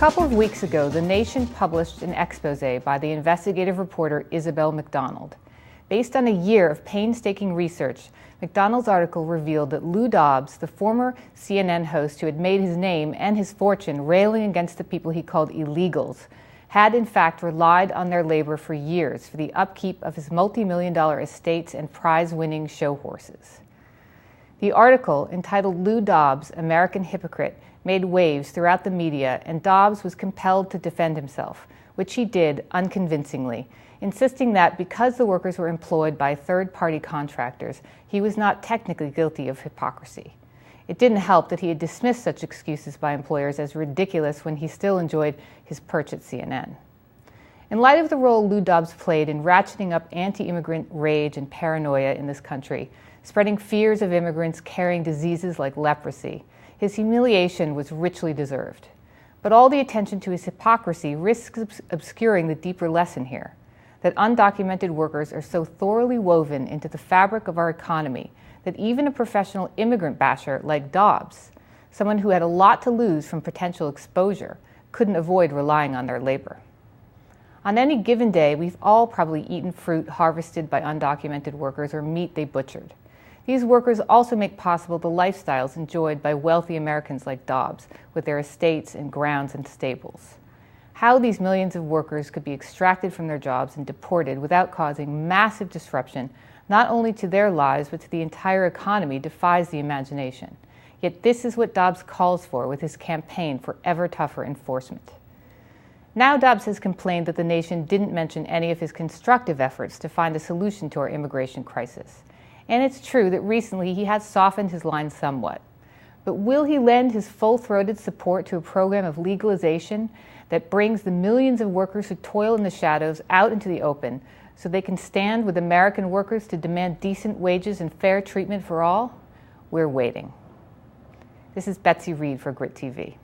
couple of weeks ago, The Nation published an expose by the investigative reporter Isabel Macdonald. Based on a year of painstaking research, Macdonald's article revealed that Lou Dobbs, the former CNN host who had made his name and his fortune railing against the people he called illegals, had in fact relied on their labor for years for the upkeep of his multi-million-dollar estates and prize-winning show horses. The article, entitled Lou Dobbs, American Hypocrite, made waves throughout the media, and Dobbs was compelled to defend himself, which he did unconvincingly, insisting that because the workers were employed by third-party contractors, he was not technically guilty of hypocrisy. It didn't help that he had dismissed such excuses by employers as ridiculous when he still enjoyed his perch at CNN. In light of the role Lou Dobbs played in ratcheting up anti-immigrant rage and paranoia in this country, spreading fears of immigrants carrying diseases like leprosy, his humiliation was richly deserved. But all the attention to his hypocrisy risks obscuring the deeper lesson here, that undocumented workers are so thoroughly woven into the fabric of our economy that even a professional immigrant-basher like Dobbs, someone who had a lot to lose from potential exposure, couldn't avoid relying on their labor. On any given day, we've all probably eaten fruit harvested by undocumented workers or meat they butchered. These workers also make possible the lifestyles enjoyed by wealthy Americans like Dobbs, with their estates and grounds and stables. How these millions of workers could be extracted from their jobs and deported without causing massive disruption, not only to their lives but to the entire economy, defies the imagination. Yet this is what Dobbs calls for with his campaign for ever tougher enforcement. Now Dobbs has complained that the nation didn't mention any of his constructive efforts to find a solution to our immigration crisis. And it's true that recently he has softened his line somewhat. But will he lend his full-throated support to a program of legalization that brings the millions of workers who toil in the shadows out into the open so they can stand with American workers to demand decent wages and fair treatment for all? We're waiting. This is Betsy Reed for Grit TV.